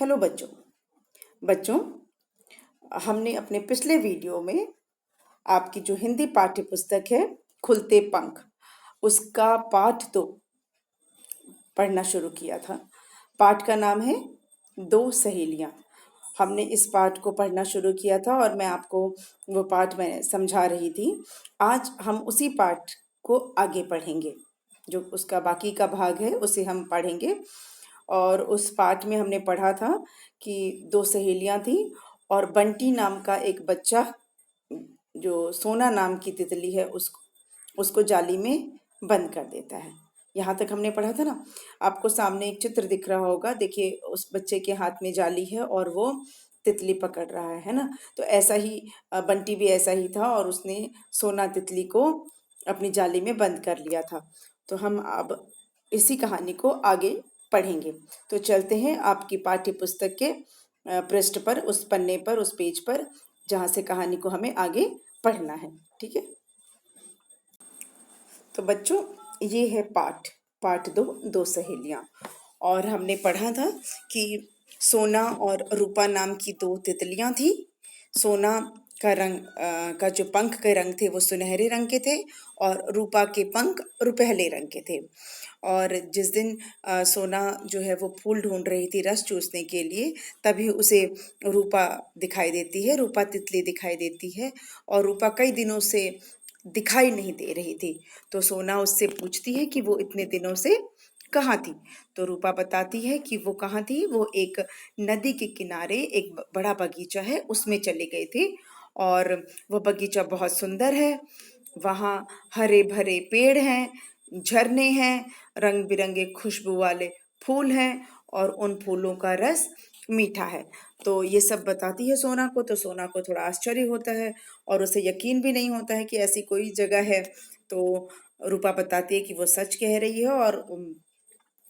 Hello बच्चों। बच्चों, हमने अपने पिछले वीडियो में आपकी जो हिंदी पाठ्य पुस्तक है खुलते पंख, उसका पाठ 2 पढ़ना शुरू किया था। पाठ का नाम है दो सहेलियाँ। हमने इस पाठ को पढ़ना शुरू किया था और मैं आपको वो पाठ मैं समझा रही थी। आज हम उसी पाठ को आगे पढ़ेंगे। जो उसका बाकी का भाग है उसे हम पढ़ेंगे। और उस पाठ में हमने पढ़ा था कि दो सहेलियां थी और बंटी नाम का एक बच्चा जो सोना नाम की तितली है उसको उसको जाली में बंद कर देता है। यहाँ तक हमने पढ़ा था ना। आपको सामने एक चित्र दिख रहा होगा, देखिए उस बच्चे के हाथ में जाली है और वो तितली पकड़ रहा है ना। तो ऐसा ही बंटी भी ऐसा ही था और उसने सोना तितली को अपनी जाली में बंद कर लिया था। तो हम अब इसी कहानी को आगे पढ़ेंगे। तो चलते हैं आपकी पाठ्य पुस्तक के पृष्ठ पर, उस पन्ने पर, उस पेज पर जहाँ से कहानी को हमें आगे पढ़ना है। ठीक है। तो बच्चों, ये है पाठ 2, दो सहेलियाँ। और हमने पढ़ा था कि सोना और रूपा नाम की दो तितलियाँ थी। सोना का रंग का जो पंख के रंग थे वो सुनहरे रंग के थे और रूपा के पंख रुपहले रंग के थे। और जिस दिन सोना जो है वो फूल ढूंढ रही थी रस चूसने के लिए, तभी उसे रूपा दिखाई देती है, रूपा तितली दिखाई देती है। और रूपा कई दिनों से दिखाई नहीं दे रही थी। तो सोना उससे पूछती है कि वो इतने दिनों से कहाँ थी। तो रूपा बताती है कि वो कहाँ थी, वो एक नदी के किनारे एक बड़ा बगीचा है उसमें चले गए थे। और वो बगीचा बहुत सुंदर है। वहाँ हरे भरे पेड़ हैं, झरने हैं, रंग बिरंगे खुशबू वाले फूल हैं और उन फूलों का रस मीठा है। तो ये सब बताती है सोना को। तो सोना को थोड़ा आश्चर्य होता है और उसे यकीन भी नहीं होता है कि ऐसी कोई जगह है। तो रूपा बताती है कि वो सच कह रही है और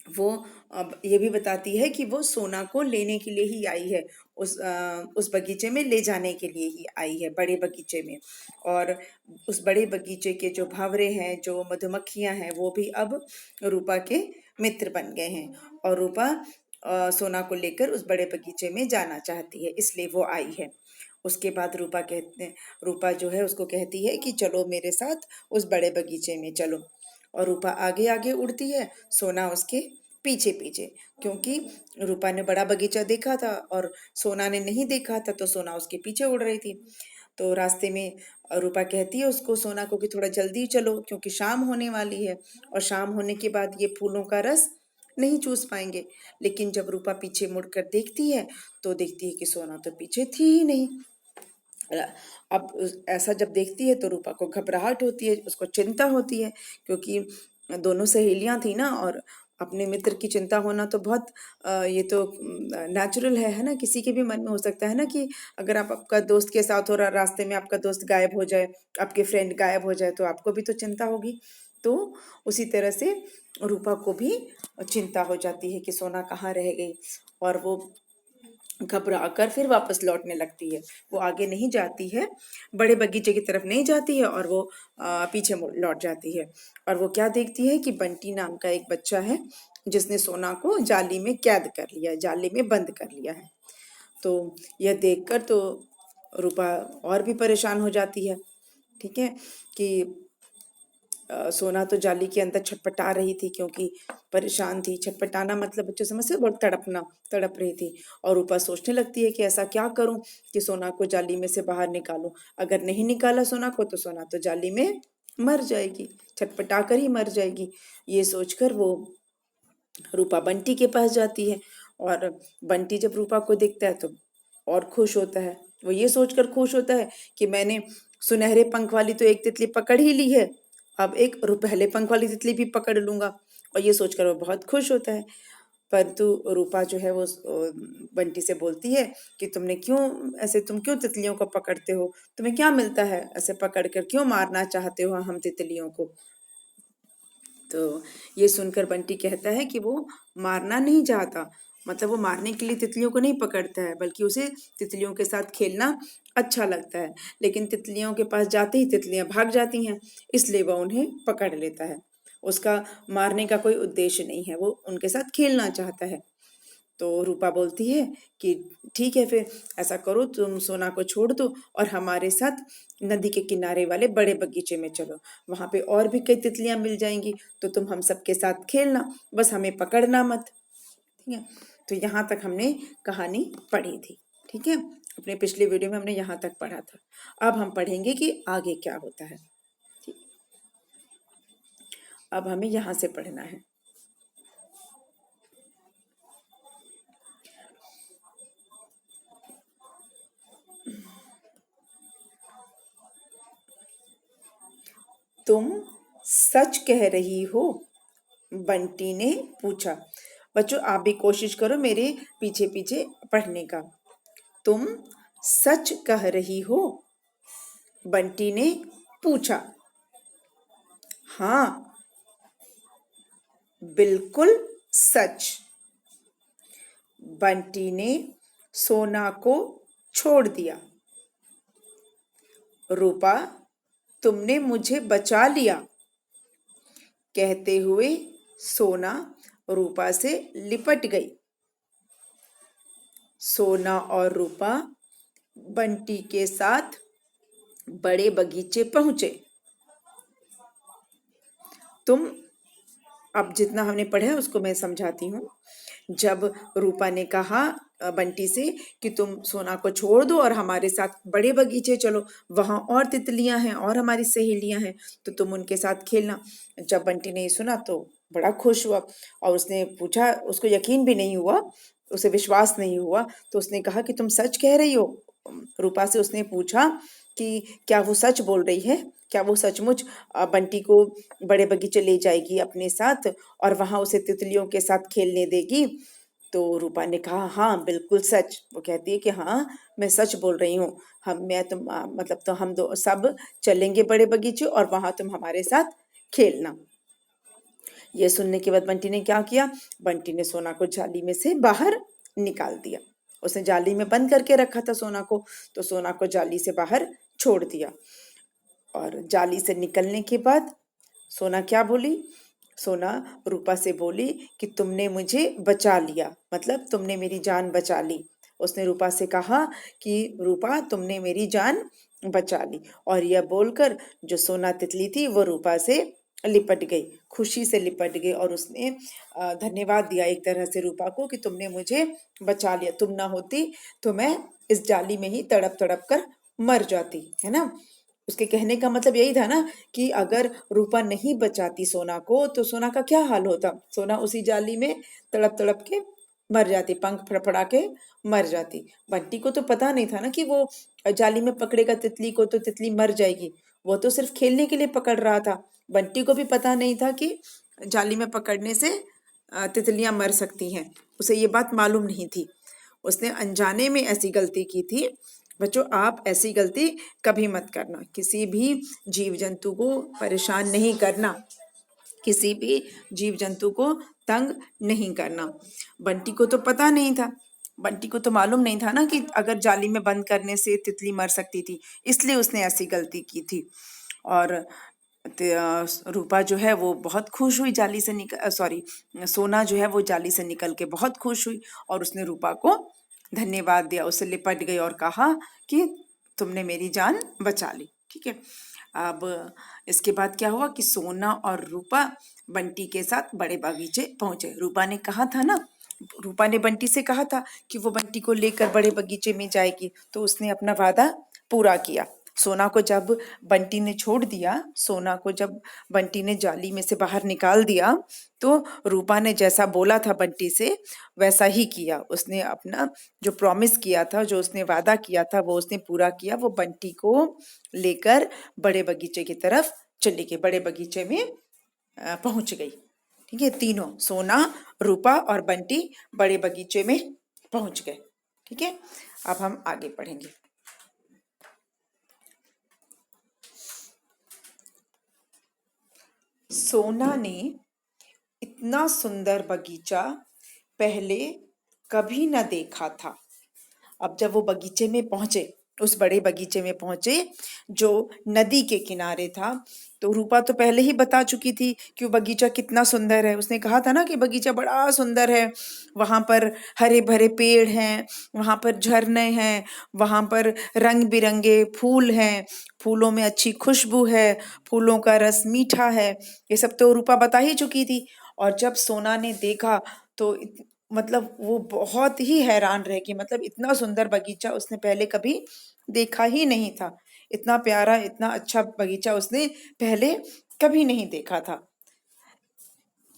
वो अब ये भी बताती है कि वो सोना को लेने के लिए ही आई है, उस बगीचे में ले जाने के लिए ही आई है, बड़े बगीचे में। और उस बड़े बगीचे के जो भंवरे हैं, जो मधुमक्खियां हैं, वो भी अब रूपा के मित्र बन गए हैं। और रूपा सोना को लेकर उस बड़े बगीचे में जाना चाहती है, इसलिए वो आई है। उसके बाद रूपा जो है उसको कहती है कि चलो मेरे साथ उस बड़े बगीचे में चलो। और रूपा आगे आगे उड़ती है, सोना उसके पीछे पीछे। क्योंकि रूपा ने बड़ा बगीचा देखा था और सोना ने नहीं देखा था, तो सोना उसके पीछे उड़ रही थी। तो रास्ते में रूपा कहती है उसको, सोना को, कि थोड़ा जल्दी चलो क्योंकि शाम होने वाली है और शाम होने के बाद ये फूलों का रस नहीं चूस पाएंगे। लेकिन जब रूपा पीछे मुड़कर देखती है तो देखती है कि सोना तो पीछे थी ही नहीं। अब ऐसा जब देखती है तो रूपा को घबराहट होती है, उसको चिंता होती है। क्योंकि दोनों सहेलियां थी ना, और अपने मित्र की चिंता होना तो बहुत ये तो नेचुरल है ना। किसी के भी मन में हो सकता है ना कि अगर आप आपका दोस्त के साथ हो रहा, रास्ते में आपका दोस्त गायब हो जाए, आपके फ्रेंड गायब हो जाए, तो आपको भी तो चिंता होगी। तो उसी तरह से रूपा को भी चिंता हो जाती है कि सोना कहाँ रह गई। और वो घबरा कर फिर वापस लौटने लगती है। वो आगे नहीं जाती है, बड़े बगीचे की तरफ नहीं जाती है, और वो पीछे लौट जाती है। और वो क्या देखती है कि बंटी नाम का एक बच्चा है जिसने सोना को जाली में कैद कर लिया है, जाली में बंद कर लिया है। तो यह देखकर तो रूपा और भी परेशान हो जाती है। ठीक है कि सोना तो जाली के अंदर छटपटा रही थी क्योंकि परेशान थी। छटपटाना मतलब बच्चों समझ से, बहुत तड़पना, तड़प रही थी। और ऊपर सोचने लगती है कि ऐसा क्या करूं कि सोना को जाली में से बाहर निकालूं। अगर नहीं निकाला सोना को तो सोना तो जाली में मर जाएगी, छटपटा कर ही मर जाएगी। ये सोचकर वो रूपा बंटी के पास जाती है। और बंटी जब रूपा को देखता है तो और खुश होता है। वो ये सोचकर खुश होता है कि मैंने सुनहरे पंख वाली तो एक तितली पकड़ ही ली है, अब एक रुपहले पंख वाली तितली भी पकड़ लूंगा। और ये सोचकर वो बहुत खुश होता है। परंतु रूपा जो है वो बंटी से बोलती है कि तुम क्यों तितलियों को पकड़ते हो, तुम्हें क्या मिलता है ऐसे पकड़ कर, क्यों मारना चाहते हो हम तितलियों को। तो ये सुनकर बंटी कहता है कि वो मारना नहीं चाहता, मतलब वो मारने के लिए तितलियों को नहीं पकड़ता है, बल्कि उसे तितलियों के साथ खेलना अच्छा लगता है। लेकिन तितलियों के पास जाते ही तितलियां भाग जाती हैं, इसलिए वह उन्हें पकड़ लेता है। उसका मारने का कोई उद्देश्य नहीं है, वो उनके साथ खेलना चाहता है। तो रूपा बोलती है कि ठीक है, फिर ऐसा करो, तुम सोना को छोड़ दो और हमारे साथ नदी के किनारे वाले बड़े बगीचे में चलो। वहां पे और भी कई तितलियां मिल जाएंगी, तो तुम हम सबके साथ खेलना, बस हमें पकड़ना मत। ठीक है, तो यहाँ तक हमने कहानी पढ़ी थी। ठीक है, अपने पिछले वीडियो में हमने यहाँ तक पढ़ा था। अब हम पढ़ेंगे कि आगे क्या होता है। ठीक, अब हमें यहाँ से पढ़ना है। तुम सच कह रही हो? बंटी ने पूछा। बच्चों, आप भी कोशिश करो मेरे पीछे पीछे पढ़ने का। तुम सच कह रही हो? बंटी ने पूछा। हाँ, बिल्कुल सच। बंटी ने सोना को छोड़ दिया। रूपा, तुमने मुझे बचा लिया, कहते हुए सोना रूपा से लिपट गई। सोना और रूपा बंटी के साथ बड़े बगीचे पहुंचे। तुम, अब जितना हमने पढ़ा है उसको मैं समझाती हूँ। जब रूपा ने कहा बंटी से कि तुम सोना को छोड़ दो और हमारे साथ बड़े बगीचे चलो, वहां और तितलियां हैं और हमारी सहेलियां हैं, तो तुम उनके साथ खेलना। जब बंटी ने ये सुना तो बड़ा खुश हुआ और उसने पूछा, उसको यकीन भी नहीं हुआ, उसे विश्वास नहीं हुआ, तो उसने कहा कि तुम सच कह रही हो? रूपा से उसने पूछा कि क्या वो सच बोल रही है, क्या वो सचमुच बंटी को बड़े बगीचे ले जाएगी अपने साथ और वहां उसे तितलियों के साथ खेलने देगी? तो रूपा ने कहा हाँ, बिल्कुल सच। वो कहती है कि हाँ, मैं सच बोल रही हूँ। हम मैं तुम मतलब तो हम दो सब चलेंगे बड़े बगीचे और वहां तुम हमारे साथ खेलना। ये सुनने के बाद बंटी ने क्या किया? बंटी ने सोना को जाली में से बाहर निकाल दिया। उसने जाली में बंद करके रखा था सोना को, तो सोना को जाली से बाहर छोड़ दिया। और जाली से निकलने के बाद सोना क्या बोली? सोना रूपा से बोली कि तुमने मुझे बचा लिया, मतलब तुमने मेरी जान बचा ली। उसने रूपा से कहा कि रूपा, तुमने मेरी जान बचा ली। और यह बोलकर जो सोना तितली थी वो रूपा से लिपट गई, खुशी से लिपट गई और उसने धन्यवाद दिया एक तरह से रूपा को कि तुमने मुझे बचा लिया, तुम ना होती तो मैं इस जाली में ही तड़प तड़प कर मर जाती, है ना। उसके कहने का मतलब यही था ना कि अगर रूपा नहीं बचाती सोना को तो सोना का क्या हाल होता? सोना उसी जाली में तड़प तड़प के मर जाती, पंख फड़फड़ा के मर जाती। बंटी को तो पता नहीं था ना कि वो जाली में पकड़ेगा तितली को तो तितली मर जाएगी। वो तो सिर्फ खेलने के लिए पकड़ रहा था। बंटी को भी पता नहीं था कि जाली में पकड़ने से तितलियां मर सकती हैं। उसे ये बात मालूम नहीं थी। उसने अनजाने में ऐसी गलती की थी। बच्चों, आप ऐसी गलती कभी मत करना। किसी भी जीव जंतु को परेशान नहीं करना, किसी भी जीव जंतु को तंग नहीं करना। बंटी को तो पता नहीं था, बंटी को तो मालूम नहीं था ना कि अगर जाली में बंद करने से तितली मर सकती थी, इसलिए उसने ऐसी गलती की थी। और रूपा जो है वो बहुत खुश हुई, जाली से निकल सॉरी सोना जो है वो जाली से निकल के बहुत खुश हुई और उसने रूपा को धन्यवाद दिया, उससे लिपट गई और कहा कि तुमने मेरी जान बचा ली। ठीक है, अब इसके बाद क्या हुआ कि सोना और रूपा बंटी के साथ बड़े बगीचे पहुंचे। रूपा ने कहा था ना, रूपा ने बंटी से कहा था कि वो बंटी को लेकर बड़े बगीचे में जाएगी, तो उसने अपना वादा पूरा किया। सोना को जब बंटी ने छोड़ दिया, सोना को जब बंटी ने जाली में से बाहर निकाल दिया, तो रूपा ने जैसा बोला था बंटी से वैसा ही किया। उसने अपना जो प्रॉमिस किया था, जो उसने वादा किया था, वो उसने पूरा किया। वो बंटी को लेकर बड़े बगीचे की तरफ चली गई, बड़े बगीचे में पहुंच गई। ठीक है, तीनों सोना, रूपा और बंटी बड़े बगीचे में पहुंच गए। ठीक है, अब हम आगे पढ़ेंगे। सोना ने इतना सुंदर बगीचा पहले कभी न देखा था। अब जब वो बगीचे में पहुंचे उस बड़े बगीचे में पहुंचे जो नदी के किनारे था। तो रूपा तो पहले ही बता चुकी थी कि वो बगीचा कितना सुंदर है। उसने कहा था ना कि बगीचा बड़ा सुंदर है, वहां पर हरे भरे पेड़ हैं, वहां पर झरने हैं, वहां पर रंग बिरंगे फूल हैं, फूलों में अच्छी खुशबू है, फूलों का रस मीठा है। ये सब तो रूपा बता ही चुकी थी। और जब सोना ने देखा तो मतलब वो बहुत ही हैरान रह गई। मतलब इतना सुंदर बगीचा उसने पहले कभी देखा ही नहीं था। इतना प्यारा, इतना अच्छा बगीचा उसने पहले कभी नहीं देखा था।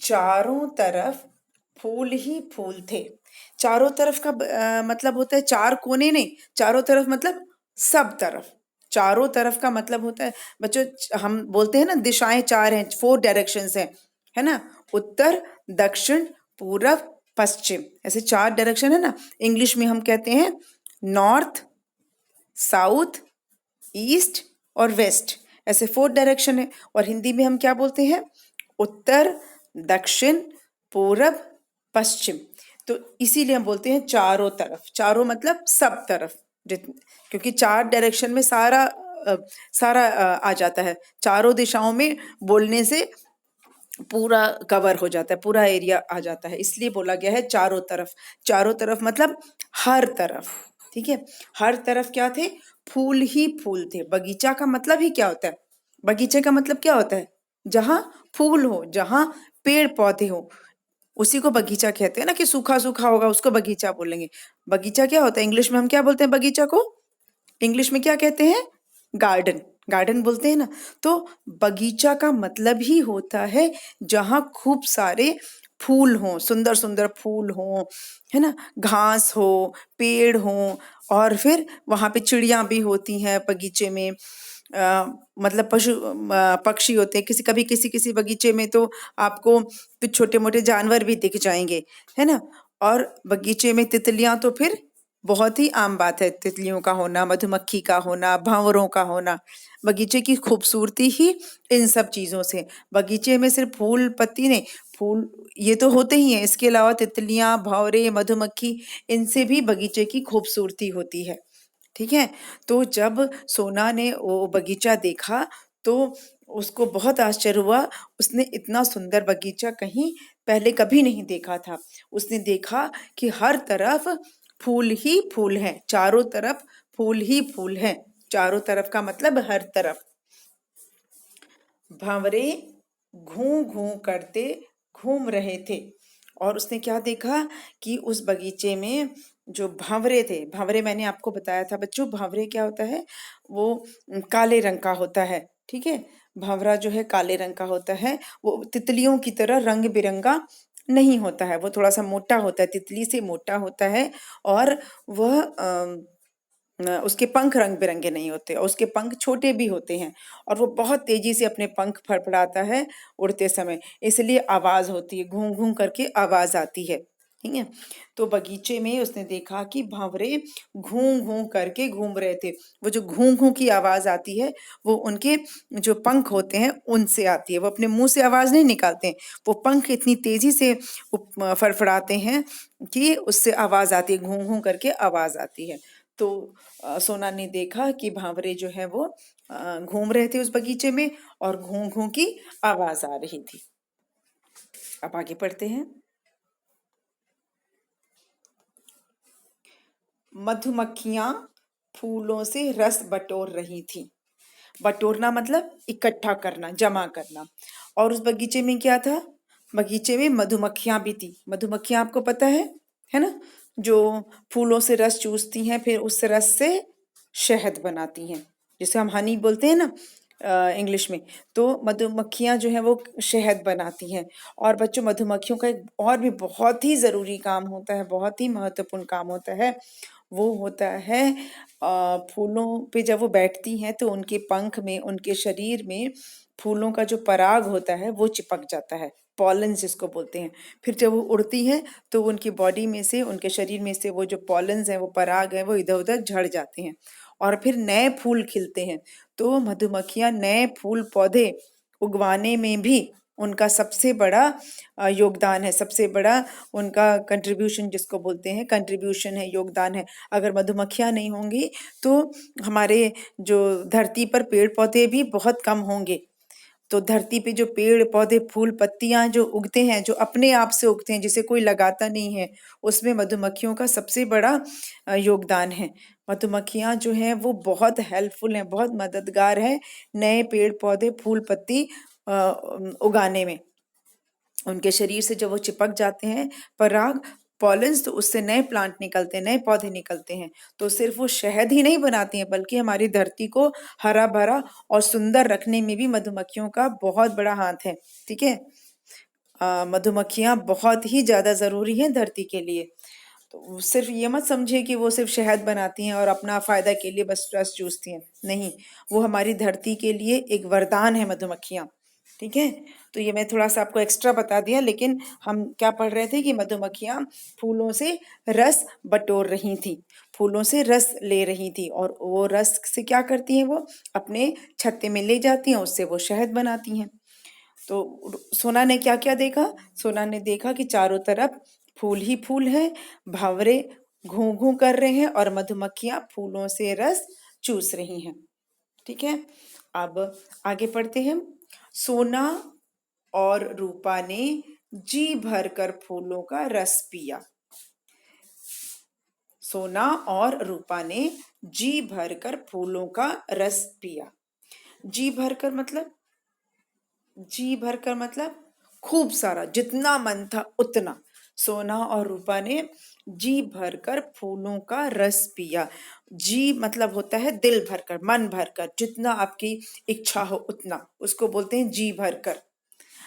चारों तरफ फूल ही फूल थे। चारों तरफ का मतलब होता है चार कोने नहीं, चारों तरफ मतलब सब तरफ। चारों तरफ का मतलब होता है बच्चों, हम बोलते हैं ना दिशाएं चार हैं, 4 डायरेक्शंस हैं, है ना। उत्तर, दक्षिण, पूरब, पश्चिम, ऐसे 4 डायरेक्शन है ना। इंग्लिश में हम कहते हैं नॉर्थ, साउथ, ईस्ट और वेस्ट, ऐसे 4 डायरेक्शन है। और हिंदी में हम क्या बोलते हैं? उत्तर, दक्षिण, पूरब, पश्चिम। तो इसीलिए हम बोलते हैं चारों तरफ। चारों मतलब सब तरफ, क्योंकि 4 डायरेक्शन में सारा आ जाता है। चारों दिशाओं में बोलने से पूरा कवर हो जाता है, पूरा एरिया आ जाता है, इसलिए बोला गया है चारों तरफ। चारों तरफ मतलब हर तरफ, ठीक है। हर तरफ क्या थे? फूल ही फूल थे। बगीचा का मतलब ही क्या होता है? बगीचे का मतलब क्या होता है? जहां फूल हो, जहां पेड़ पौधे हो, उसी को बगीचा कहते हैं ना। कि सूखा सूखा होगा उसको बगीचा बोलेंगे। बगीचा क्या होता है? इंग्लिश में हम क्या बोलते हैं बगीचा को? इंग्लिश में क्या कहते हैं? गार्डन। गार्डन बोलते हैं ना। तो बगीचा का मतलब ही होता है जहां खूब सारे फूल हों, सुंदर सुंदर फूल हों, है ना, घास हो, पेड़ हों, और फिर वहां पे चिड़िया भी होती हैं बगीचे में। मतलब पक्षी होते हैं। कभी किसी किसी बगीचे में तो आपको कुछ छोटे मोटे जानवर भी दिख जाएंगे, है ना। और बगीचे में तितलियां तो फिर बहुत ही आम बात है। तितलियों का होना, मधुमक्खी का होना, भंवरों का होना। बगीचे की खूबसूरती ही इन सब चीजों से। बगीचे में सिर्फ फूल पत्ती नहीं, फूल ये तो होते ही हैं, इसके अलावा तितलियां, भंवरे, मधुमक्खी, इनसे भी बगीचे की खूबसूरती होती है, ठीक है। तो जब सोना ने वो बगीचा देखा तो उसको बहुत आश्चर्य हुआ। उसने इतना सुंदर बगीचा कहीं पहले कभी नहीं देखा था। उसने देखा कि हर तरफ फूल ही फूल हैं, चारों तरफ फूल ही फूल हैं। चारों तरफ का मतलब हर तरफ। भंवरे घूं घूं करते घूम रहे थे। और उसने क्या देखा कि उस बगीचे में जो भंवरे थे, भंवरे मैंने आपको बताया था बच्चों, भंवरे क्या होता है? वो काले रंग का होता है, ठीक है। भंवरा जो है काले रंग का होता है। वो तितलियों की तरह रंग बिरंगा नहीं होता है, वो थोड़ा सा मोटा होता है, तितली से मोटा होता है। और वह उसके पंख रंग बिरंगे नहीं होते, और उसके पंख छोटे भी होते हैं। और वो बहुत तेजी से अपने पंख फड़फड़ाता है उड़ते समय, इसलिए आवाज होती है, घूं घूं करके आवाज आती है, ठीक है। तो बगीचे में उसने देखा कि भंवरे घूं घूं करके घूम रहे थे। वो जो घूं घूं की आवाज आती है वो उनके जो पंख होते हैं उनसे आती है। वो अपने मुंह से आवाज नहीं निकालते हैं, वो पंख इतनी तेजी से फड़फड़ाते हैं कि उससे आवाज आती है, घूं घूं करके आवाज आती है। तो सोना ने देखा कि भांवरे जो है वो घूम रहे थे उस बगीचे में, और घूं घूं की आवाज आ रही थी। अब आगे पढ़ते हैं। मधुमक्खियां फूलों से रस बटोर रही थी। बटोरना मतलब इकट्ठा करना, जमा करना। और उस बगीचे में क्या था? बगीचे में मधुमक्खियां भी थी। मधुमक्खियां आपको पता है ना, जो फूलों से रस चूसती हैं, फिर उस रस से शहद बनाती हैं, जिसे हम हनी बोलते हैं ना इंग्लिश में। तो मधुमक्खियां जो है वो शहद बनाती हैं। और बच्चों, मधुमक्खियों का एक और भी बहुत ही जरूरी काम होता है, बहुत ही महत्वपूर्ण काम होता है। वो होता है फूलों पे जब वो बैठती हैं तो उनके पंख में, उनके शरीर में फूलों का जो पराग होता है वो चिपक जाता है, पॉलन जिसको बोलते हैं। फिर जब वो उड़ती हैं तो उनकी बॉडी में से, उनके शरीर में से वो जो पॉलन्स हैं, वो पराग है, वो इधर उधर झड़ जाते हैं और फिर नए फूल खिलते हैं। तो मधुमक्खियां नए फूल पौधे उगवाने में भी उनका सबसे बड़ा योगदान है, सबसे बड़ा उनका कंट्रीब्यूशन जिसको बोलते हैं, कंट्रीब्यूशन है, योगदान है। अगर मधुमक्खियाँ नहीं होंगी तो हमारे जो धरती पर पेड़ पौधे भी बहुत कम होंगे। तो धरती पे जो पेड़ पौधे फूल पत्तियां जो उगते हैं, जो अपने आप से उगते हैं, जिसे कोई लगाता नहीं है, उसमें मधुमक्खियों का सबसे बड़ा योगदान है। मधुमक्खियां जो हैं वो बहुत हेल्पफुल हैं, बहुत मददगार है नए पेड़ पौधे फूल पत्ती उगाने में। उनके शरीर से जब वो चिपक जाते हैं पराग पॉलिन्स, तो उससे नए प्लांट निकलते हैं, नए पौधे निकलते हैं। तो सिर्फ वो शहद ही नहीं बनाती हैं, बल्कि हमारी धरती को हरा भरा और सुंदर रखने में भी मधुमक्खियों का बहुत बड़ा हाथ है। ठीक है, मधुमक्खियां बहुत ही ज्यादा जरूरी हैं धरती के लिए। तो सिर्फ ये मत समझे कि वो सिर्फ शहद बनाती हैं और अपना फायदा के लिए बस रस चूसती हैं, नहीं, वो हमारी धरती के लिए एक वरदान है मधुमक्खियां। ठीक है, तो ये मैं थोड़ा सा आपको एक्स्ट्रा बता दिया, लेकिन हम क्या पढ़ रहे थे कि मधुमक्खियां फूलों से रस बटोर रही थी, फूलों से रस ले रही थी, और वो रस से क्या करती हैं, वो अपने छत्ते में ले जाती हैं, उससे वो शहद बनाती हैं। तो सोना ने क्या क्या देखा? सोना ने देखा कि चारों तरफ फूल ही फूल है, भंवरे घूं घूं कर रहे हैं और मधुमक्खियां फूलों से रस चूस रही हैं। ठीक है, अब आगे पढ़ते हैं। सोना और रूपा ने जी भरकर फूलों का रस पिया। सोना और रूपा ने जी भरकर फूलों का रस पिया। जी भरकर मतलब, जी भरकर मतलब खूब सारा, जितना मन था उतना। सोना और रूपा ने जी भरकर फूलों का रस पिया। जी मतलब होता है दिल भरकर, मन भरकर, जितना आपकी इच्छा हो उतना, उसको बोलते हैं जी भरकर।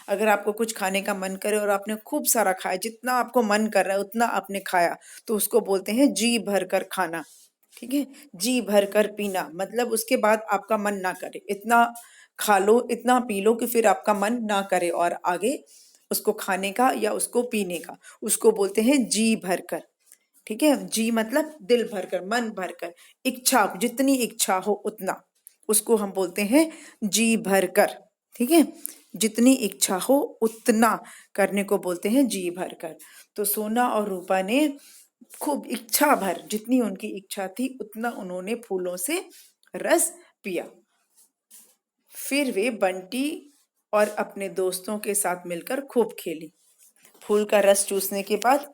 अगर आपको कुछ खाने का मन करे और आपने खूब सारा खाया, जितना आपको मन कर रहा है उतना आपने खाया, तो उसको बोलते हैं जी भरकर खाना। ठीक है, जी भरकर पीना मतलब उसके बाद आपका मन ना करे, इतना खा लो, इतना पी लो कि फिर आपका मन ना करे और आगे उसको खाने का या उसको पीने का, उसको बोलते हैं जी भरकर। ठीक है, जी मतलब दिल भरकर, मन भरकर, इच्छा, जितनी इच्छा हो उतना, उसको हम बोलते हैं जी भरकर। ठीक है, जितनी इच्छा हो उतना करने को बोलते हैं जी भरकर। तो सोना और रूपा ने खूब इच्छा भर, जितनी उनकी इच्छा थी उतना उन्होंने फूलों से रस पिया। फिर वे बंटी और अपने दोस्तों के साथ मिलकर खूब खेली। फूल का रस चूसने के बाद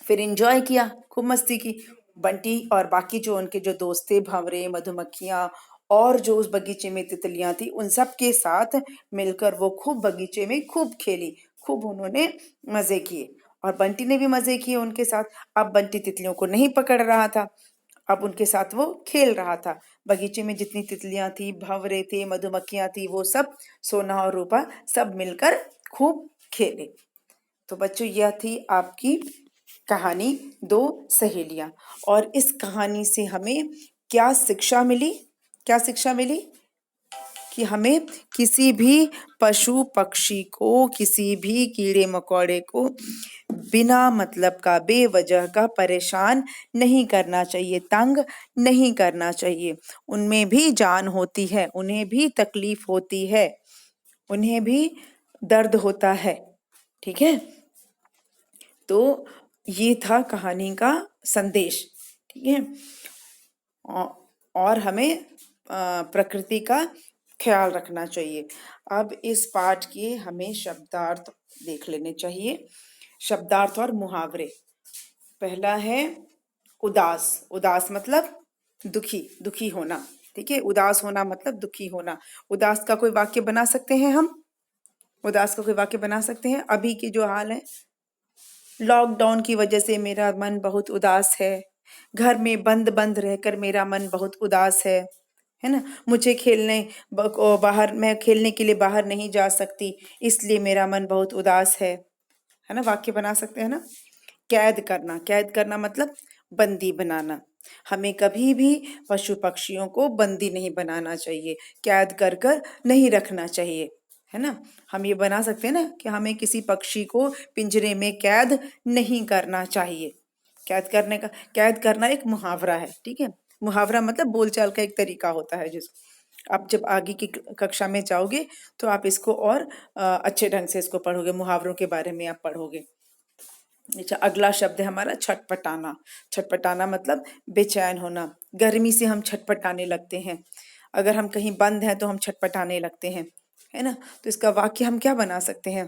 फिर एंजॉय किया, खूब मस्ती की। बंटी और बाकी जो उनके जो दोस्त थे, भंवरे, मधुमक्खियां और जो उस बगीचे में तितलियां थी, उन सब के साथ मिलकर वो खूब बगीचे में खूब खेली, खूब उन्होंने मजे किए और बंटी ने भी मजे किए उनके साथ। अब बंटी तितलियों को नहीं पकड़ रहा था, अब उनके साथ वो खेल रहा था। बगीचे में जितनी तितलियां थी, भंवरे थे, मधुमक्खियां थी, वो सब, सोना और रूपा, सब मिलकर खूब खेले। तो बच्चों, यह थी आपकी कहानी दो सहेलियां। और इस कहानी से हमें क्या शिक्षा मिली? क्या शिक्षा मिली? कि हमें किसी भी पशु पक्षी को, किसी भी कीड़े मकोड़े को बिना मतलब का, बेवजह का परेशान नहीं करना चाहिए, तंग नहीं करना चाहिए। उनमें भी जान होती है, उन्हें भी तकलीफ होती है, उन्हें भी दर्द होता है। ठीक है, तो ये था कहानी का संदेश। ठीक है, और हमें प्रकृति का ख्याल रखना चाहिए। अब इस पाठ के हमें शब्दार्थ देख लेने चाहिए, शब्दार्थ और मुहावरे। पहला है उदास। उदास मतलब दुखी, दुखी होना। ठीक है, उदास होना मतलब दुखी होना। उदास का कोई वाक्य बना सकते हैं हम? उदास का कोई वाक्य बना सकते हैं? अभी की जो हाल है, लॉकडाउन की वजह से मेरा मन बहुत उदास है, घर में बंद बंद रहकर मेरा मन बहुत उदास है ना, मुझे खेलने बाहर, मैं खेलने के लिए बाहर नहीं जा सकती, इसलिए मेरा मन बहुत उदास है ना, वाक्य बना सकते हैं ना। कैद करना, कैद करना मतलब बंदी बनाना। हमें कभी भी पशु पक्षियों को बंदी नहीं बनाना चाहिए, कैद कर कर नहीं रखना चाहिए, है ना। हम ये बना सकते हैं ना कि हमें किसी पक्षी को पिंजरे में कैद नहीं करना चाहिए। कैद करने का, कैद करना एक मुहावरा है। ठीक है, मुहावरा मतलब बोलचाल का एक तरीका होता है जिस आप जब आगे की कक्षा में जाओगे तो आप इसको और अच्छे ढंग से इसको पढ़ोगे, मुहावरों के बारे में आप पढ़ोगे। अच्छा, अगला शब्द है हमारा छटपटाना। छटपटाना मतलब बेचैन होना। गर्मी से हम छटपटाने लगते हैं। अगर हम कहीं बंद हैं तो हम छटपटाने लगते हैं, है ना। तो इसका वाक्य हम क्या बना सकते हैं?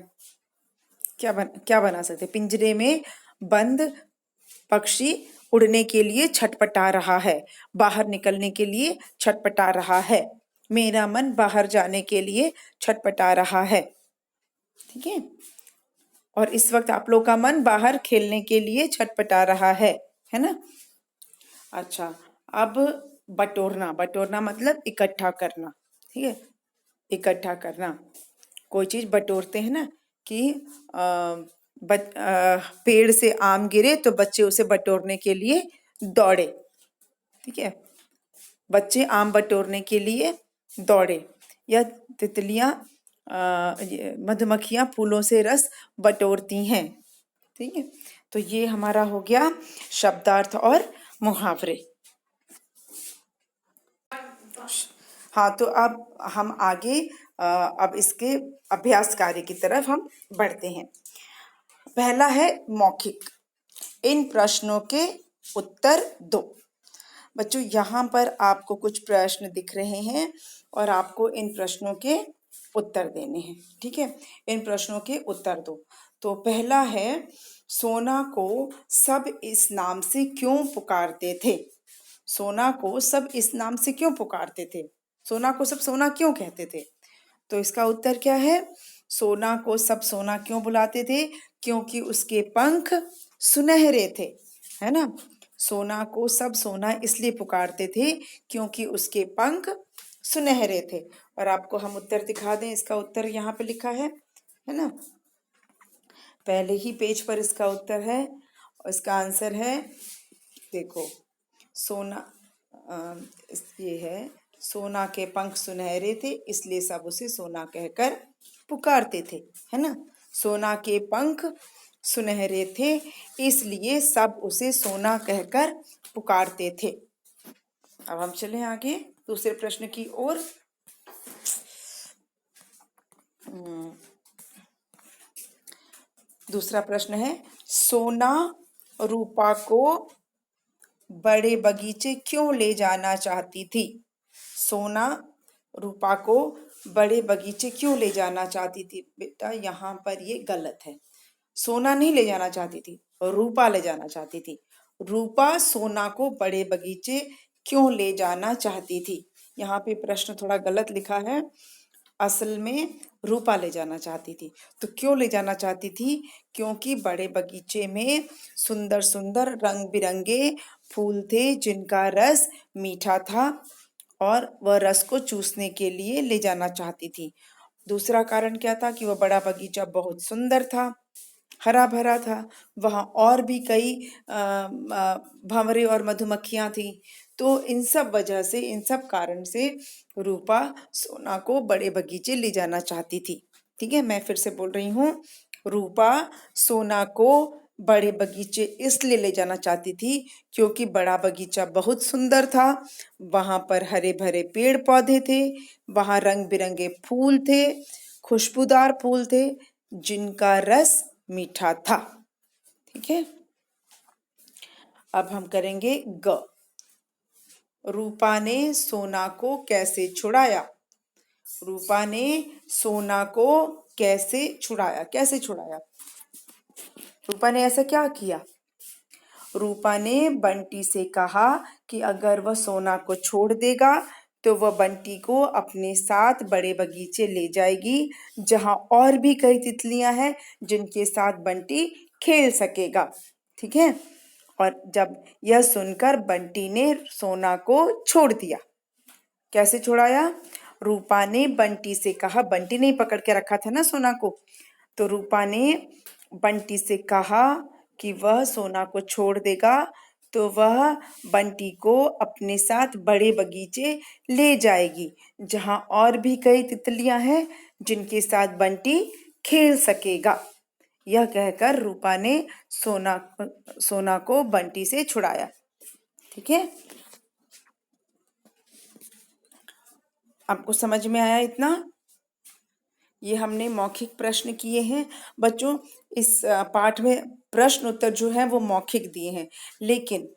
क्या बना सकते हैं? पिंजरे में बंद पक्षी उड़ने के लिए छटपटा रहा है, बाहर निकलने के लिए छटपटा रहा है। मेरा मन बाहर जाने के लिए छटपटा रहा है। ठीक है। और इस वक्त आप लोग का मन बाहर खेलने के लिए छटपटा रहा है ना। अच्छा, अब बटोरना। बटोरना मतलब इकट्ठा करना। ठीक है, इकट्ठा करना। कोई चीज बटोरते हैं ना कि पेड़ से आम गिरे तो बच्चे उसे बटोरने के लिए दौड़े। ठीक है, बच्चे आम बटोरने के लिए दौड़े। या तितलियां मधुमक्खियां फूलों से रस बटोरती हैं। ठीक है, तो ये हमारा हो गया शब्दार्थ और मुहावरे। हाँ, तो अब हम आगे अब इसके अभ्यास कार्य की तरफ हम बढ़ते हैं। पहला है मौखिक। इन प्रश्नों के उत्तर दो। बच्चों, यहाँ पर आपको कुछ प्रश्न दिख रहे हैं और आपको इन प्रश्नों के उत्तर देने हैं। ठीक है, इन प्रश्नों के उत्तर दो। तो पहला है, सोना को सब इस नाम से क्यों पुकारते थे? सोना को सब इस नाम से क्यों पुकारते थे? सोना को सब सोना क्यों कहते थे? तो इसका उत्तर क्या है? सोना को सब सोना क्यों बुलाते थे? क्योंकि उसके पंख सुनहरे थे, है ना। सोना को सब सोना इसलिए पुकारते थे क्योंकि उसके पंख सुनहरे थे। और आपको हम उत्तर दिखा दें, इसका उत्तर यहाँ पे लिखा है ना, पहले ही पेज पर इसका उत्तर है। और इसका आंसर है, देखो, सोना ये है, सोना के पंख सुनहरे थे इसलिए सब उसे सोना कहकर पुकारते थे, है ना। सोना के पंख सुनहरे थे इसलिए सब उसे सोना कहकर पुकारते थे। अब हम चलें आगे दूसरे प्रश्न की ओर। दूसरा प्रश्न है, सोना रूपा को बड़े बगीचे क्यों ले जाना चाहती थी? सोना रूपा को बड़े बगीचे क्यों ले जाना चाहती थी? बेटा, यहाँ पर ये गलत है। सोना नहीं ले जाना चाहती थी, रूपा ले जाना चाहती थी। रूपा सोना को बड़े बगीचे क्यों ले जाना चाहती थी? यहाँ पे प्रश्न थोड़ा गलत लिखा है। असल में रूपा ले जाना चाहती थी। तो क्यों ले जाना चाहती थी? क्योंकि बड़े बगीचे में सुंदर सुंदर रंग बिरंगे फूल थे जिनका रस मीठा था और वह रस को चूसने के लिए ले जाना चाहती थी। दूसरा कारण क्या था? कि वह बड़ा बगीचा बहुत सुंदर था, हरा भरा था। वहाँ और भी कई भंवरे और मधुमक्खियां थी। तो इन सब वजह से, इन सब कारण से रूपा सोना को बड़े बगीचे ले जाना चाहती थी। ठीक है, मैं फिर से बोल रही हूँ, रूपा सोना को बड़े बगीचे इसलिए ले जाना चाहती थी क्योंकि बड़ा बगीचा बहुत सुंदर था। वहां पर हरे भरे पेड़ पौधे थे, वहां रंग बिरंगे फूल थे, खुशबूदार फूल थे जिनका रस मीठा था। ठीक है, अब हम करेंगे ग। रूपा ने सोना को कैसे छुड़ाया? रूपा ने सोना को कैसे छुड़ाया? कैसे छुड़ाया? रूपा ने ऐसा क्या किया? रूपा ने बंटी से कहा कि अगर वह सोना को छोड़ देगा तो वह बंटी को अपने साथ बड़े बगीचे ले जाएगी जहां और भी कई तितलियां हैं जिनके साथ बंटी खेल सकेगा। ठीक है, और जब यह सुनकर बंटी ने सोना को छोड़ दिया। कैसे छुड़ाया? रूपा ने बंटी से कहा, बंटी ने पकड़ के रखा था ना सोना को, तो रूपा ने बंटी से कहा कि वह सोना को छोड़ देगा तो वह बंटी को अपने साथ बड़े बगीचे ले जाएगी जहां और भी कई तितलियां हैं जिनके साथ बंटी खेल सकेगा। यह कहकर रूपा ने सोना को बंटी से छुड़ाया। ठीक है, आपको समझ में आया इतना? ये हमने मौखिक प्रश्न किए हैं बच्चों। इस पाठ में प्रश्न उत्तर जो है वो मौखिक दिए हैं, लेकिन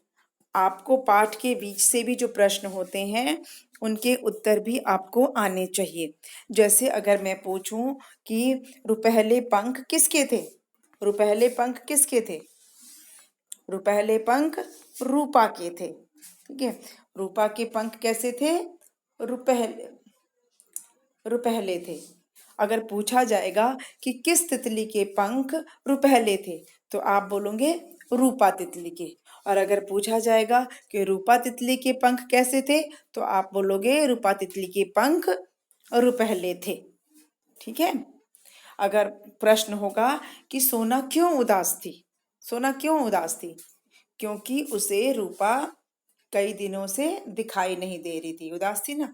आपको पाठ के बीच से भी जो प्रश्न होते हैं उनके उत्तर भी आपको आने चाहिए। जैसे अगर मैं पूछूं कि रुपहले पंख किसके थे? रुपहले पंख किसके थे? रुपहले पंख रूपा के थे। ठीक है, रूपा के पंख कैसे थे? रुपहले रुपहले थे। अगर पूछा जाएगा कि किस तितली के पंख रुपहले थे, तो आप बोलोगे रूपा तितली के। और अगर पूछा जाएगा कि रूपा तितली के पंख कैसे थे, तो आप बोलोगे रूपा तितली के पंख रुपहले थे। ठीक है। अगर प्रश्न होगा कि सोना क्यों उदास थी? सोना क्यों उदास थी? क्योंकि उसे रूपा कई दिनों से दिखाई नहीं दे रही थी। उदास थी ना,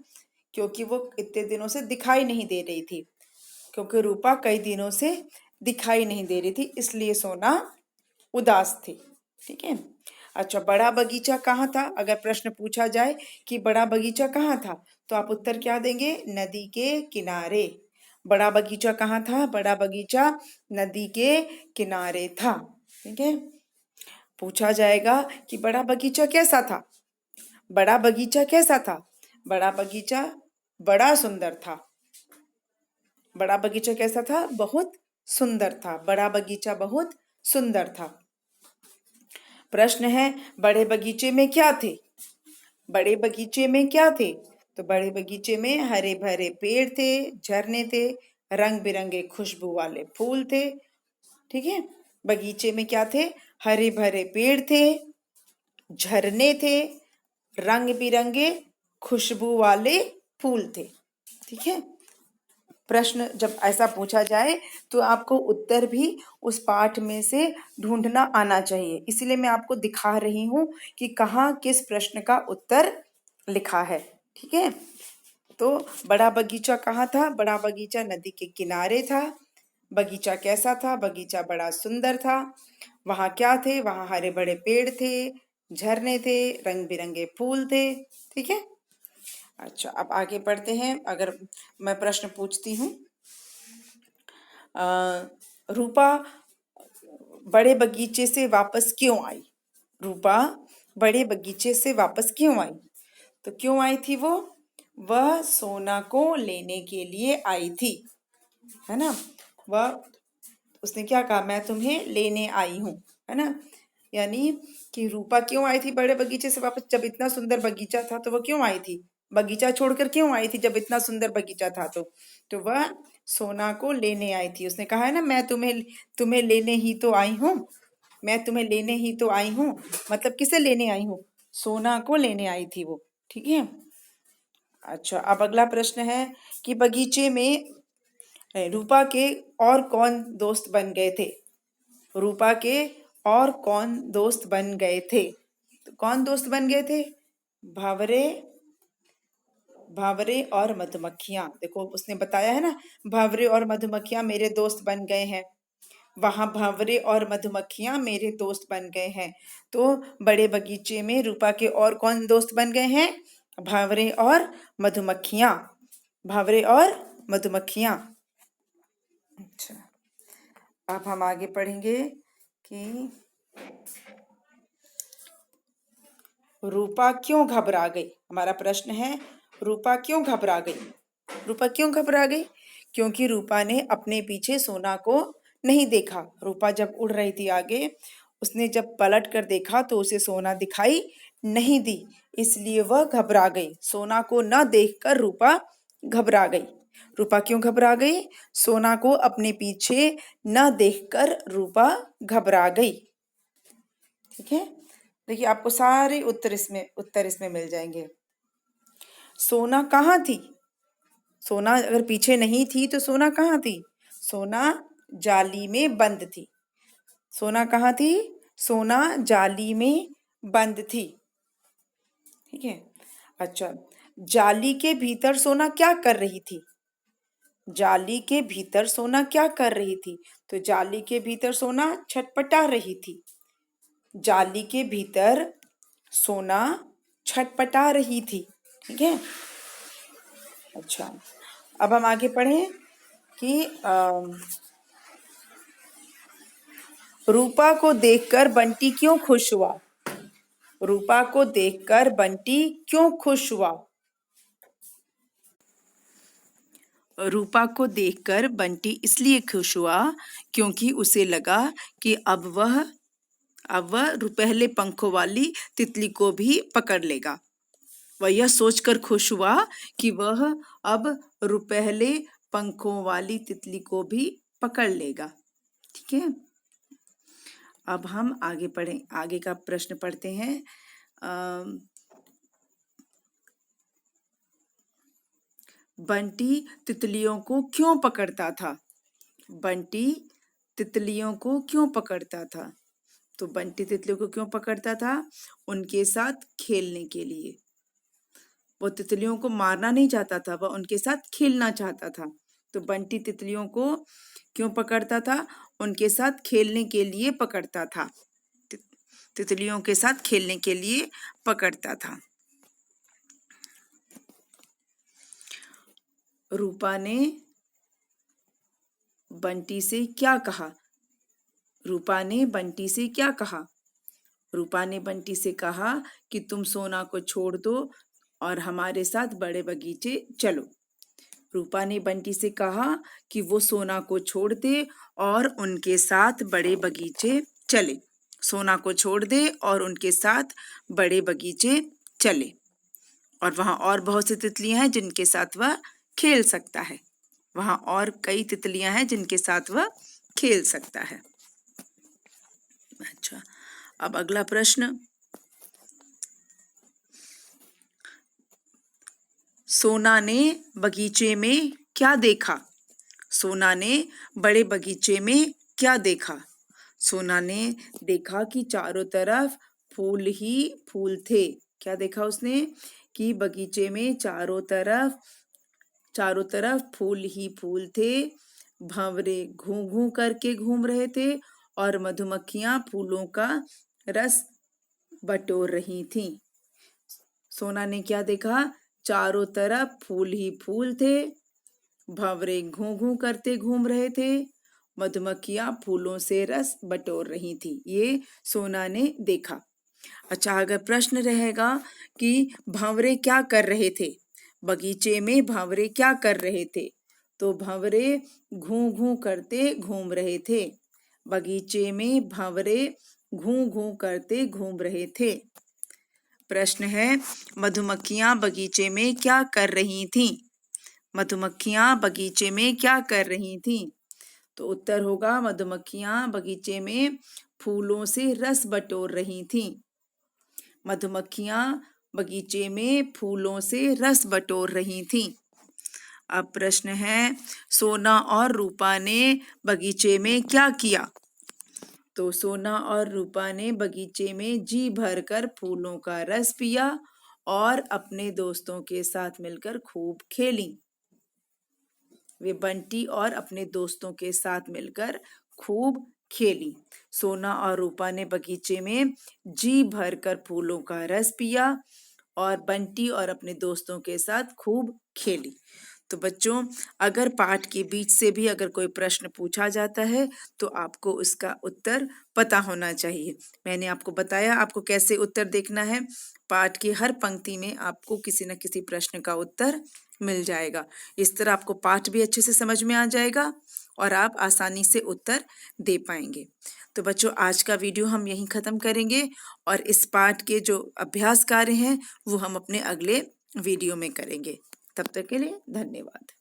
क्योंकि वो इतने दिनों से दिखाई नहीं दे रही थी। क्योंकि रूपा कई दिनों से दिखाई नहीं दे रही थी, इसलिए सोना उदास थी। ठीक है। अच्छा, बड़ा बगीचा कहाँ था? अगर प्रश्न पूछा जाए कि बड़ा बगीचा कहाँ था, तो आप उत्तर क्या देंगे? नदी के किनारे। बड़ा बगीचा कहाँ था? बड़ा बगीचा नदी के किनारे था। ठीक है। पूछा जाएगा कि बड़ा बगीचा कैसा था? बड़ा बगीचा कैसा था? बड़ा बगीचा बड़ा सुंदर था। बड़ा बगीचा कैसा था? बहुत सुंदर था। बड़ा बगीचा बहुत सुंदर था। प्रश्न है, बड़े बगीचे में क्या थे? बड़े बगीचे में क्या थे? तो बड़े बगीचे में हरे भरे पेड़ थे, झरने थे, रंग बिरंगे खुशबू वाले फूल थे। ठीक है। बगीचे में क्या थे? हरे भरे पेड़ थे, झरने थे, रंग बिरंगे खुशबू वाले फूल थे। ठीक है। प्रश्न जब ऐसा पूछा जाए तो आपको उत्तर भी उस पाठ में से ढूंढना आना चाहिए। इसलिए मैं आपको दिखा रही हूं कि कहाँ किस प्रश्न का उत्तर लिखा है। ठीक है। तो बड़ा बगीचा कहाँ था? बड़ा बगीचा नदी के किनारे था। बगीचा कैसा था? बगीचा बड़ा सुंदर था। वहाँ क्या थे? वहाँ हरे भरे पेड़ थे, झरने थे, रंग बिरंगे फूल थे। ठीक है। अच्छा, अब आगे बढ़ते हैं। अगर मैं प्रश्न पूछती हूँ, रूपा बड़े बगीचे से वापस क्यों आई? रूपा बड़े बगीचे से वापस क्यों आई? तो क्यों आई थी वो? वह सोना को लेने के लिए आई थी, है ना। वह उसने क्या कहा? मैं तुम्हें लेने आई हूँ, है ना। यानी कि रूपा क्यों आई थी बड़े बगीचे से वापस? जब इतना सुंदर बगीचा था तो वह क्यों आई थी? बगीचा छोड़कर क्यों आई थी जब इतना सुंदर बगीचा था? तो वह सोना को लेने आई थी। उसने कहा है ना, मैं तुम्हें तुम्हें लेने ही तो आई हूँ। मैं तुम्हें लेने ही तो आई हूँ, मतलब किसे लेने आई हूँ? सोना को लेने आई थी वो। ठीक है। अच्छा, अब अगला प्रश्न है कि बगीचे में रूपा के और कौन दोस्त बन गए थे? रूपा के और कौन दोस्त बन गए थे? तो कौन दोस्त बन गए थे? भंवरे भंवरे और मधुमक्खियां। देखो उसने बताया है ना, भंवरे और मधुमक्खियां मेरे दोस्त बन गए हैं। वहां भंवरे और मधुमक्खियां मेरे दोस्त बन गए हैं। तो बड़े बगीचे में रूपा के और कौन दोस्त बन गए हैं? भंवरे और मधुमक्खियां। भंवरे और मधुमक्खियां। अच्छा, अब हम आगे पढ़ेंगे कि रूपा क्यों घबरा गई। हमारा प्रश्न है, रूपा क्यों घबरा गई? रूपा क्यों घबरा गई? क्योंकि रूपा ने अपने पीछे सोना को नहीं देखा। रूपा जब उड़ रही थी आगे, उसने जब पलट कर देखा तो उसे सोना दिखाई नहीं दी, इसलिए वह घबरा गई। सोना को न देखकर रूपा घबरा गई। रूपा क्यों घबरा गई? सोना को अपने पीछे न देखकर रूपा घबरा गई। ठीक है। देखिए, आपको सारे उत्तर इसमें मिल जाएंगे। सोना कहाँ थी? सोना अगर पीछे नहीं थी तो सोना कहाँ थी? सोना जाली में बंद थी। सोना कहाँ थी? सोना जाली में बंद थी। ठीक है। अच्छा, जाली के भीतर सोना क्या कर रही थी? जाली के भीतर सोना क्या कर रही थी? तो जाली के भीतर सोना छटपटा रही थी। जाली के भीतर सोना छटपटा रही थी। ठीक है। अच्छा, अब हम आगे पढ़ें कि रूपा को देखकर बंटी क्यों खुश हुआ। रूपा को देखकर बंटी क्यों खुश हुआ। रूपा को देखकर बंटी इसलिए खुश हुआ क्योंकि उसे लगा कि अब वह रुपहले पंखों वाली तितली को भी पकड़ लेगा। वह यह सोचकर खुश हुआ कि वह अब रुपहले पंखों वाली तितली को भी पकड़ लेगा। ठीक है, अब हम आगे का प्रश्न पढ़ते हैं। बंटी तितलियों को क्यों पकड़ता था। बंटी तितलियों को क्यों पकड़ता था। तो बंटी तितलियों को क्यों पकड़ता था, उनके साथ खेलने के लिए। वो तितलियों को मारना नहीं चाहता था, वह उनके साथ खेलना चाहता था। तो बंटी तितलियों को क्यों पकड़ता था, उनके साथ खेलने के लिए पकड़ता था। तितलियों के साथ खेलने के लिए पकड़ता था। रूपा ने बंटी से क्या कहा। रूपा ने बंटी से क्या कहा। रूपा ने बंटी से कहा कि तुम सोना को छोड़ दो और हमारे साथ बड़े बगीचे चलो। रूपा ने बंटी से कहा कि वो सोना को छोड़ दे और उनके साथ बड़े बगीचे चले। सोना को छोड़ दे और उनके साथ बड़े बगीचे चले। और वहाँ और बहुत सी तितलियां हैं जिनके साथ वह खेल सकता है। वहाँ और कई तितलियां हैं जिनके साथ वह खेल सकता है। अच्छा, अब अगला प्रश्न। सोना ने बगीचे में क्या देखा। सोना ने बड़े बगीचे में क्या देखा। सोना ने देखा कि चारों तरफ फूल ही फूल थे। क्या देखा उसने, कि बगीचे में चारों तरफ फूल ही फूल थे। भंवरे घूं घूं करके घूम रहे थे और मधुमक्खियां फूलों का रस बटोर रही थीं। सोना ने क्या देखा, चारों तरफ फूल ही फूल थे। भंवरे घूं घूं करते घूम रहे थे। मधुमक्खियां फूलों से रस बटोर रही थी। ये सोना ने देखा। अच्छा, अगर प्रश्न रहेगा कि भंवरे क्या कर रहे थे, बगीचे में भंवरे क्या कर रहे थे, तो भंवरे घूं घूं करते घूम रहे थे। बगीचे में भंवरे घूं घूं करते घूम रहे थे। प्रश्न है, मधुमक्खियां बगीचे में क्या कर रही थीं। मधुमक्खियां बगीचे में क्या कर रही थीं, तो उत्तर होगा मधुमक्खियां बगीचे में फूलों से रस बटोर रही थीं। मधुमक्खियां बगीचे में फूलों से रस बटोर रही थीं। अब प्रश्न है, सोना और रूपा ने बगीचे में क्या किया। तो सोना और रूपा ने बगीचे में जी भरकर फूलों का रस पिया और अपने दोस्तों के साथ मिलकर खूब खेली। वे बंटी और अपने दोस्तों के साथ मिलकर खूब खेली। सोना और रूपा ने बगीचे में जी भरकर फूलों का रस पिया और बंटी और अपने दोस्तों के साथ खूब खेली। तो बच्चों, अगर पाठ के बीच से भी अगर कोई प्रश्न पूछा जाता है तो आपको उसका उत्तर पता होना चाहिए। मैंने आपको बताया आपको कैसे उत्तर देखना है। पाठ की हर पंक्ति में आपको किसी न किसी प्रश्न का उत्तर मिल जाएगा। इस तरह आपको पाठ भी अच्छे से समझ में आ जाएगा और आप आसानी से उत्तर दे पाएंगे। तो बच्चों, आज का वीडियो हम यहीं ख़त्म करेंगे और इस पाठ के जो अभ्यास कार्य हैं वो हम अपने अगले वीडियो में करेंगे। तब तक के लिए धन्यवाद।